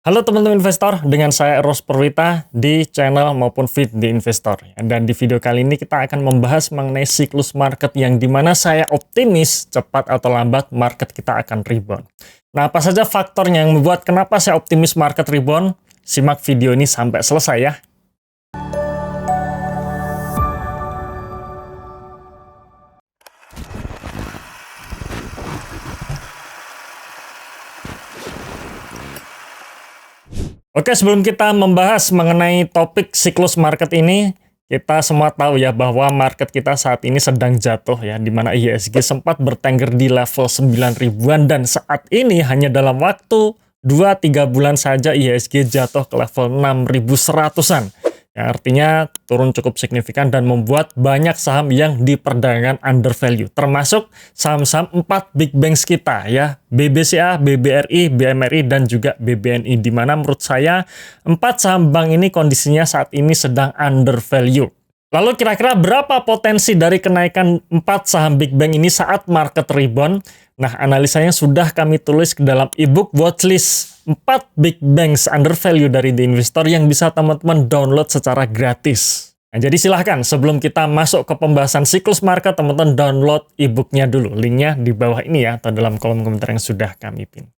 Halo teman-teman investor, dengan saya Eros Purwita di channel maupun feed di Investor. Dan di video kali ini kita akan membahas mengenai siklus market yang dimana saya optimis cepat atau lambat market kita akan rebound. Nah, apa saja faktornya yang membuat kenapa saya optimis market rebound? Simak video ini sampai selesai ya. Oke, sebelum kita membahas mengenai topik siklus market ini, kita semua tahu ya bahwa market kita saat ini sedang jatuh ya, di mana IHSG sempat bertengger di level 9 ribuan dan saat ini hanya dalam waktu 2-3 bulan saja IHSG jatuh ke level 6.100-an. Yang artinya turun cukup signifikan dan membuat banyak saham yang diperdagangkan under value. Termasuk saham-saham 4 big banks kita ya, BBCA, BBRI, BMRI, dan juga BBNI. Di mana menurut saya 4 saham bank ini kondisinya saat ini sedang under value. Lalu kira-kira berapa potensi dari kenaikan 4 saham big bank ini saat market rebound? Nah, analisanya sudah kami tulis ke dalam ebook watchlist 4 big banks under value dari The Investor yang bisa teman-teman download secara gratis. Nah, jadi silahkan sebelum kita masuk ke pembahasan siklus market, teman-teman download ebooknya dulu. Linknya di bawah ini ya, atau dalam kolom komentar yang sudah kami pin.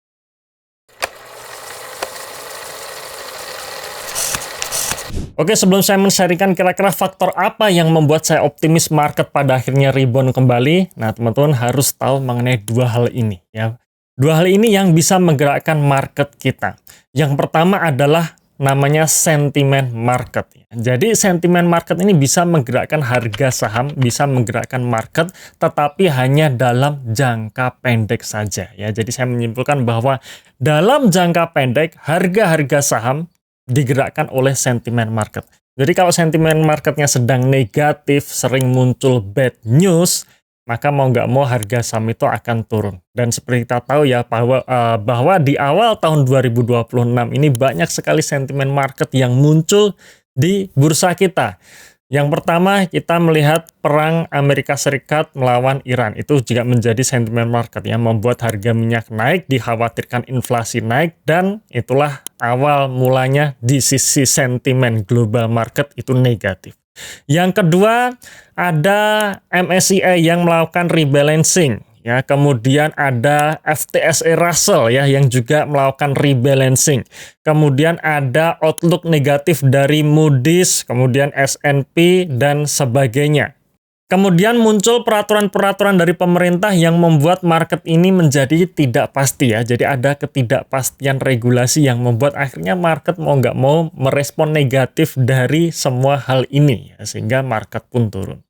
Oke, sebelum saya men-sharingkan kira-kira faktor apa yang membuat saya optimis market pada akhirnya rebound kembali, nah teman-teman harus tahu mengenai dua hal ini ya. Dua hal ini yang bisa menggerakkan market kita. Yang pertama adalah namanya sentimen market. Jadi sentimen market ini bisa menggerakkan harga saham, bisa menggerakkan market, tetapi hanya dalam jangka pendek saja ya. Jadi saya menyimpulkan bahwa dalam jangka pendek harga-harga saham digerakkan oleh sentimen market. Jadi kalau sentimen marketnya sedang negatif, sering muncul bad news, maka mau nggak mau harga saham itu akan turun. Dan seperti kita tahu ya bahwa di awal tahun 2026 ini banyak sekali sentimen market yang muncul di bursa kita. Yang pertama, kita melihat perang Amerika Serikat melawan Iran. Itu juga menjadi sentimen market yang membuat harga minyak naik, dikhawatirkan inflasi naik, dan itulah awal mulanya di sisi sentimen global market itu negatif. Yang kedua, ada MSCI yang melakukan rebalancing. Ya, kemudian ada FTSE Russell ya yang juga melakukan rebalancing. Kemudian ada outlook negatif dari Moody's, kemudian S&P dan sebagainya. Kemudian muncul peraturan-peraturan dari pemerintah yang membuat market ini menjadi tidak pasti ya. Jadi ada ketidakpastian regulasi yang membuat akhirnya market mau nggak mau merespon negatif dari semua hal ini ya, sehingga market pun turun.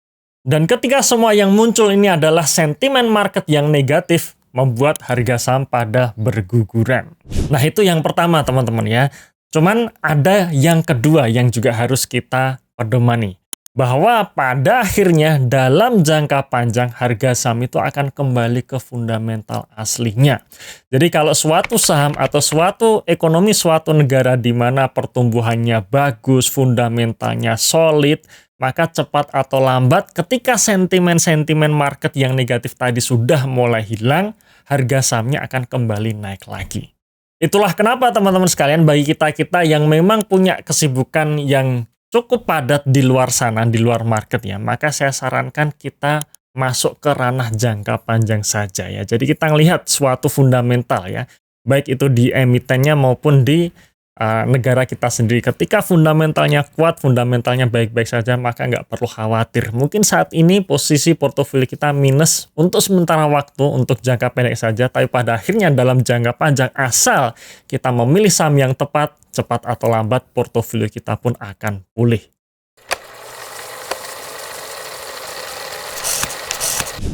Dan ketika semua yang muncul ini adalah sentimen market yang negatif, membuat harga saham pada berguguran. Nah, itu yang pertama teman-teman ya. Cuman ada yang kedua yang juga harus kita pedomani. Bahwa pada akhirnya dalam jangka panjang harga saham itu akan kembali ke fundamental aslinya. Jadi kalau suatu saham atau suatu ekonomi suatu negara di mana pertumbuhannya bagus, fundamentalnya solid, maka cepat atau lambat ketika sentimen-sentimen market yang negatif tadi sudah mulai hilang, harga sahamnya akan kembali naik lagi. Itulah kenapa teman-teman sekalian bagi kita-kita yang memang punya kesibukan yang cukup padat di luar sana, di luar market ya, maka saya sarankan kita masuk ke ranah jangka panjang saja ya. Jadi kita ngelihat suatu fundamental ya, baik itu di emitennya maupun di negara kita sendiri. Ketika fundamentalnya kuat, fundamentalnya baik-baik saja, maka nggak perlu khawatir. Mungkin saat ini posisi portofolio kita minus untuk sementara waktu, untuk jangka pendek saja, tapi pada akhirnya dalam jangka panjang asal kita memilih saham yang tepat, cepat atau lambat portofolio kita pun akan pulih.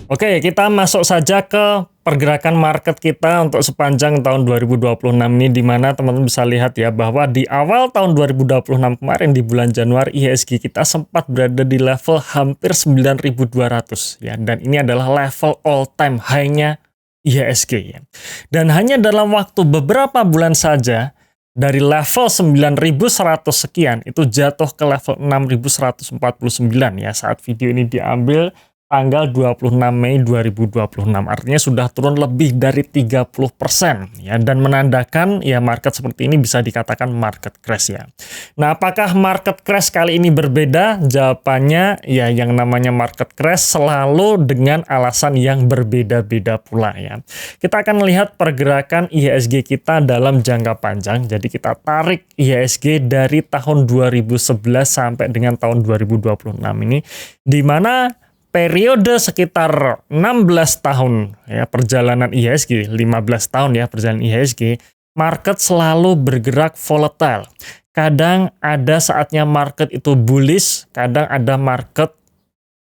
Oke, kita masuk saja ke pergerakan market kita untuk sepanjang tahun 2026 ini, di mana teman-teman bisa lihat ya bahwa di awal tahun 2026 kemarin di bulan Januari IHSG kita sempat berada di level hampir 9.200 ya, dan ini adalah level all time high-nya IHSG ya. Dan hanya dalam waktu beberapa bulan saja dari level 9.100 sekian itu jatuh ke level 6.149 ya saat video ini diambil. tanggal 26 Mei 2026. Artinya sudah turun lebih dari 30% ya, dan menandakan ya market seperti ini bisa dikatakan market crash ya. Nah, apakah market crash kali ini berbeda? Jawabannya ya, yang namanya market crash selalu dengan alasan yang berbeda-beda pula ya. Kita akan melihat pergerakan IHSG kita dalam jangka panjang. Jadi kita tarik IHSG dari tahun 2011 sampai dengan tahun 2026 ini, di mana periode sekitar 16 tahun ya perjalanan IHSG, 15 tahun ya perjalanan IHSG, market selalu bergerak volatile. Kadang ada saatnya market itu bullish, kadang ada market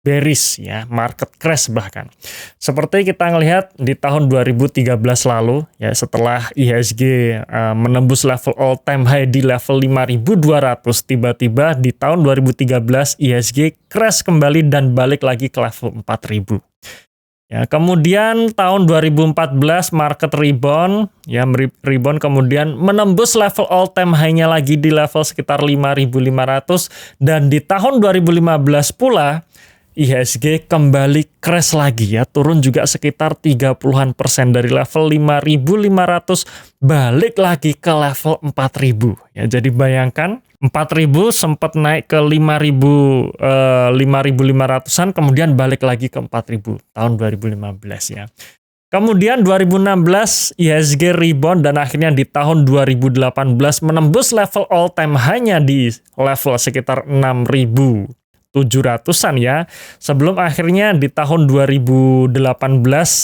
bearish ya, market crash bahkan. Seperti kita ngelihat di tahun 2013 lalu ya, setelah IHSG menembus level all time high di level 5.200, tiba-tiba di tahun 2013 IHSG crash kembali dan balik lagi ke level 4.000. Ya, kemudian tahun 2014 market rebound ya, rebound kemudian menembus level all time high-nya lagi di level sekitar 5.500, dan di tahun 2015 pula IHSG kembali crash lagi ya, turun juga sekitar 30% dari level 5.500 balik lagi ke level 4.000 ya. Jadi bayangkan 4.000 sempat naik ke 5.500-an, kemudian balik lagi ke 4.000 tahun 2015 ya. Kemudian 2016 IHSG rebound dan akhirnya di tahun 2018 menembus level all time high-nya di level sekitar 6.700-an ya, sebelum akhirnya di tahun 2018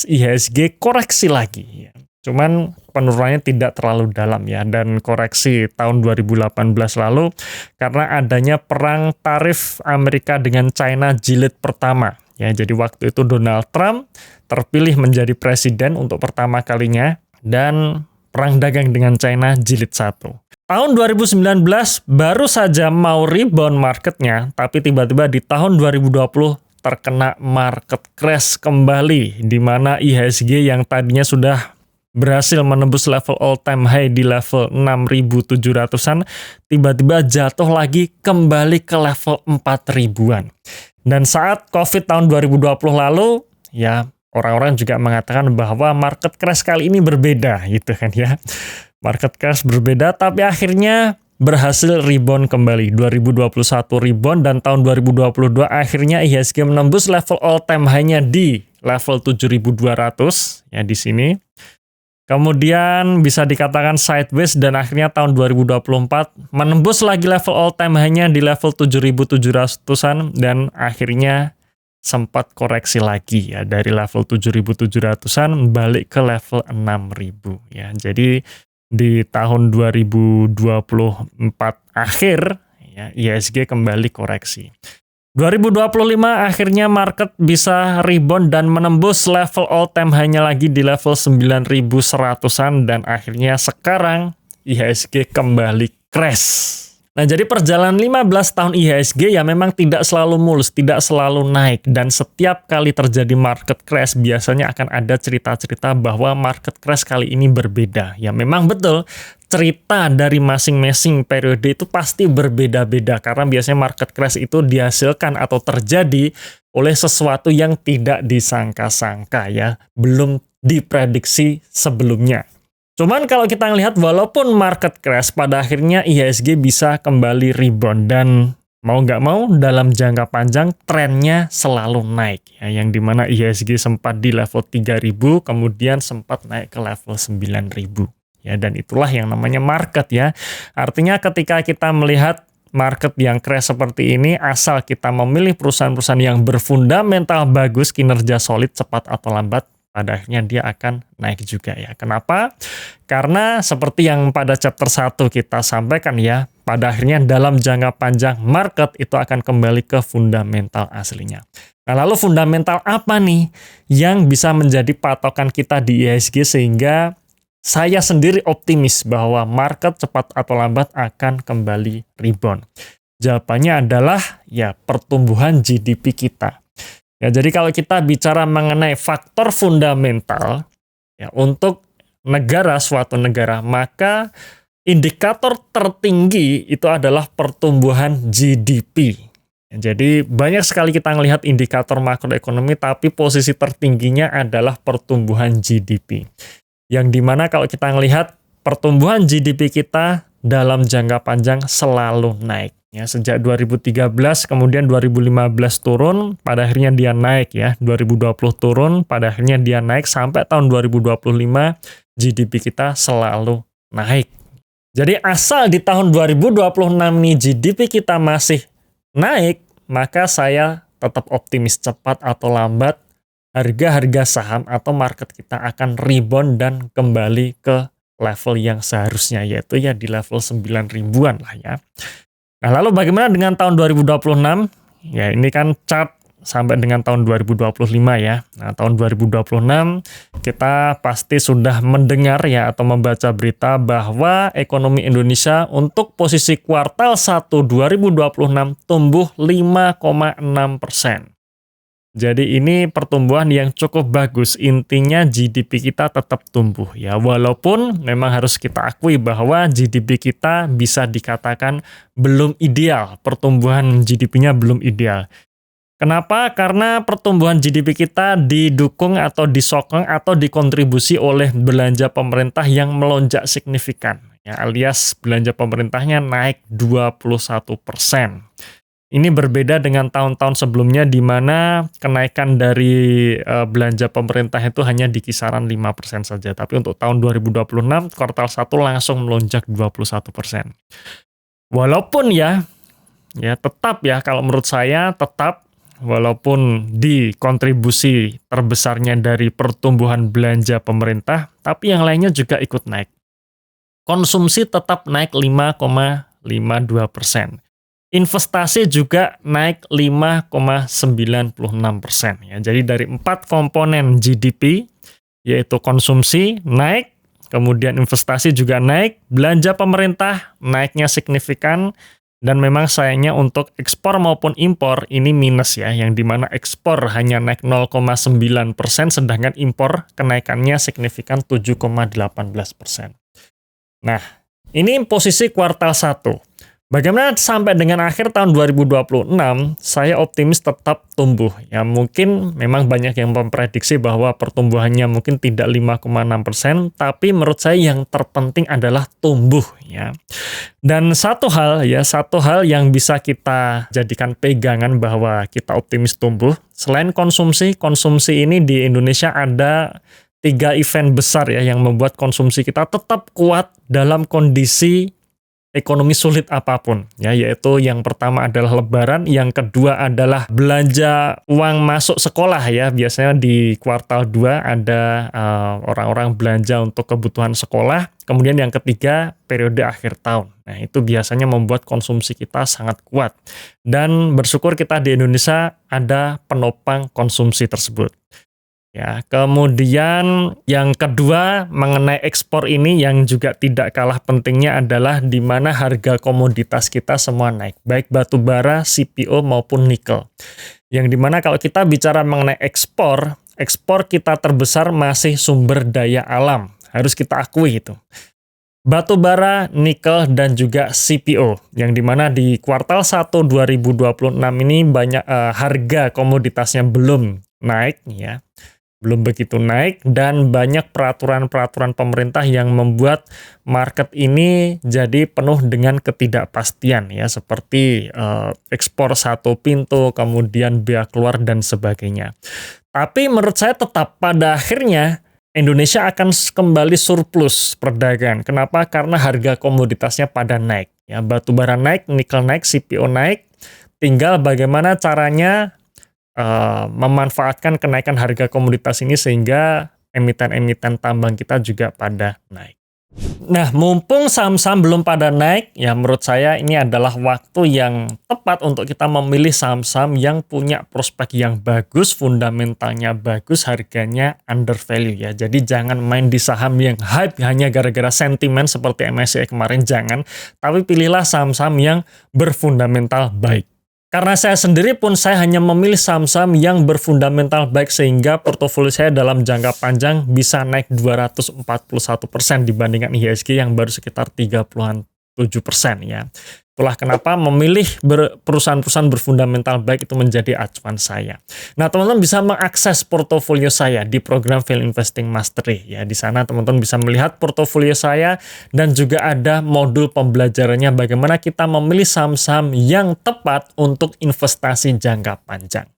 IHSG koreksi lagi ya. Cuman penurunannya tidak terlalu dalam ya, dan koreksi tahun 2018 lalu karena adanya perang tarif Amerika dengan China jilid pertama ya. Jadi waktu itu Donald Trump terpilih menjadi presiden untuk pertama kalinya, dan perang dagang dengan China jilid 1. Tahun 2019 baru saja mau rebound marketnya, tapi tiba-tiba di tahun 2020 terkena market crash kembali, di mana IHSG yang tadinya sudah berhasil menembus level all time high di level 6.700-an, tiba-tiba jatuh lagi kembali ke level 4.000-an. Dan saat COVID tahun 2020 lalu, ya orang-orang juga mengatakan bahwa market crash kali ini berbeda gitu kan ya. Market crash berbeda, tapi akhirnya berhasil rebound kembali. 2021 rebound, dan tahun 2022 akhirnya IHSG menembus level all time high-nya di level 7.200 ya di sini. Kemudian bisa dikatakan sideways, dan akhirnya tahun 2024 menembus lagi level all time high-nya di level 7.700-an, dan akhirnya sempat koreksi lagi ya, dari level 7.700-an balik ke level 6.000 ya. Jadi di tahun 2024 akhir ya, IHSG kembali koreksi. 2025 akhirnya market bisa rebound dan menembus level all time high-nya lagi di level 9.100-an, dan akhirnya sekarang IHSG kembali crash. Nah, jadi perjalanan 15 tahun IHSG ya memang tidak selalu mulus, tidak selalu naik, dan setiap kali terjadi market crash biasanya akan ada cerita-cerita bahwa market crash kali ini berbeda. Ya memang betul, cerita dari masing-masing periode itu pasti berbeda-beda, karena biasanya market crash itu dihasilkan atau terjadi oleh sesuatu yang tidak disangka-sangka ya, belum diprediksi sebelumnya. Cuman kalau kita ngelihat, walaupun market crash, pada akhirnya IHSG bisa kembali rebound, dan mau nggak mau dalam jangka panjang trennya selalu naik ya, yang dimana IHSG sempat di level 3.000, kemudian sempat naik ke level 9.000 ya, dan itulah yang namanya market ya. Artinya ketika kita melihat market yang crash seperti ini, asal kita memilih perusahaan-perusahaan yang berfundamental bagus, kinerja solid, cepat atau lambat, pada akhirnya dia akan naik juga ya. Kenapa? Karena seperti yang pada chapter 1 kita sampaikan ya, pada akhirnya dalam jangka panjang market itu akan kembali ke fundamental aslinya. Nah, lalu fundamental apa nih yang bisa menjadi patokan kita di IHSG sehingga saya sendiri optimis bahwa market cepat atau lambat akan kembali rebound? Jawabannya adalah ya pertumbuhan GDP kita. Ya, jadi kalau kita bicara mengenai faktor fundamental ya untuk negara, suatu negara, maka indikator tertinggi itu adalah pertumbuhan GDP. Jadi banyak sekali kita melihat indikator makroekonomi, tapi posisi tertingginya adalah pertumbuhan GDP. Yang dimana kalau kita melihat pertumbuhan GDP kita dalam jangka panjang selalu naik. Ya, sejak 2013, kemudian 2015 turun, pada akhirnya dia naik ya. 2020 turun, pada akhirnya dia naik, sampai tahun 2025 GDP kita selalu naik. Jadi asal di tahun 2026 nih GDP kita masih naik, maka saya tetap optimis cepat atau lambat harga-harga saham atau market kita akan rebound dan kembali ke level yang seharusnya, yaitu ya di level 9 ribuan lah ya. Nah, lalu bagaimana dengan tahun 2026? Ya, ini kan chart sampai dengan tahun 2025 ya. Nah, tahun 2026 kita pasti sudah mendengar ya atau membaca berita bahwa ekonomi Indonesia untuk posisi kuartal 1 2026 tumbuh 5,6%. Jadi ini pertumbuhan yang cukup bagus, intinya GDP kita tetap tumbuh ya, walaupun memang harus kita akui bahwa GDP kita bisa dikatakan belum ideal, pertumbuhan GDP-nya belum ideal. Kenapa? Karena pertumbuhan GDP kita didukung atau disokong atau dikontribusi oleh belanja pemerintah yang melonjak signifikan, ya, alias belanja pemerintahnya naik 21%. Ini berbeda dengan tahun-tahun sebelumnya di mana kenaikan dari belanja pemerintah itu hanya di kisaran 5% saja. Tapi untuk tahun 2026, kuartal 1 langsung melonjak 21%. Walaupun ya tetap ya, kalau menurut saya tetap, walaupun di kontribusi terbesarnya dari pertumbuhan belanja pemerintah, tapi yang lainnya juga ikut naik. Konsumsi tetap naik 5,52%. Investasi juga naik 5,96% ya. Jadi dari 4 komponen GDP, yaitu konsumsi naik, kemudian investasi juga naik, belanja pemerintah naiknya signifikan, dan memang sayangnya untuk ekspor maupun impor ini minus ya, yang dimana ekspor hanya naik 0,9%, sedangkan impor kenaikannya signifikan 7,18%. Nah, ini posisi kuartal 1. Bagaimana sampai dengan akhir tahun 2026, saya optimis tetap tumbuh. Ya, mungkin memang banyak yang memprediksi bahwa pertumbuhannya mungkin tidak 5,6%, tapi menurut saya yang terpenting adalah tumbuh ya. Dan satu hal yang bisa kita jadikan pegangan bahwa kita optimis tumbuh, selain konsumsi ini di Indonesia ada 3 event besar ya yang membuat konsumsi kita tetap kuat dalam kondisi ekonomi sulit apapun ya, yaitu yang pertama adalah Lebaran, yang kedua adalah belanja uang masuk sekolah ya, biasanya di kuartal 2 ada orang-orang belanja untuk kebutuhan sekolah, kemudian yang ketiga periode akhir tahun. Nah, itu biasanya membuat konsumsi kita sangat kuat, dan bersyukur kita di Indonesia ada penopang konsumsi tersebut. Ya, kemudian yang kedua mengenai ekspor ini yang juga tidak kalah pentingnya adalah di mana harga komoditas kita semua naik, baik batu bara, CPO maupun nikel. Yang dimana kalau kita bicara mengenai ekspor kita terbesar masih sumber daya alam, harus kita akui itu. Batu bara, nikel, dan juga CPO, yang dimana di kuartal 1 2026 ini banyak harga komoditasnya belum naik ya. Belum begitu naik, dan banyak peraturan-peraturan pemerintah yang membuat market ini jadi penuh dengan ketidakpastian ya, seperti ekspor satu pintu, kemudian bea keluar dan sebagainya. Tapi menurut saya tetap pada akhirnya Indonesia akan kembali surplus perdagangan. Kenapa? Karena harga komoditasnya pada naik ya, batu bara naik, nikel naik, CPO naik. Tinggal bagaimana caranya memanfaatkan kenaikan harga komoditas ini sehingga emiten-emiten tambang kita juga pada naik. Nah, mumpung saham-saham belum pada naik, ya menurut saya ini adalah waktu yang tepat untuk kita memilih saham-saham yang punya prospek yang bagus, fundamentalnya bagus, harganya under value ya. Jadi jangan main di saham yang hype hanya gara-gara sentimen seperti MSCI kemarin, jangan. Tapi pilihlah saham-saham yang berfundamental baik. Karena saya sendiri pun saya hanya memilih saham-saham yang berfundamental baik sehingga portofolio saya dalam jangka panjang bisa naik 241% dibandingkan IHSG yang baru sekitar 37% ya. Itulah kenapa memilih perusahaan-perusahaan berfundamental baik itu menjadi acuan saya. Nah, teman-teman bisa mengakses portofolio saya di program Value Investing Mastery. Ya, di sana teman-teman bisa melihat portofolio saya dan juga ada modul pembelajarannya bagaimana kita memilih saham-saham yang tepat untuk investasi jangka panjang.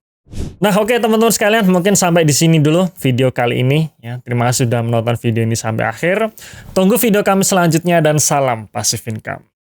Nah, oke teman-teman sekalian, mungkin sampai di sini dulu video kali ini ya. Terima kasih sudah menonton video ini sampai akhir. Tunggu video kami selanjutnya dan salam Passive Income.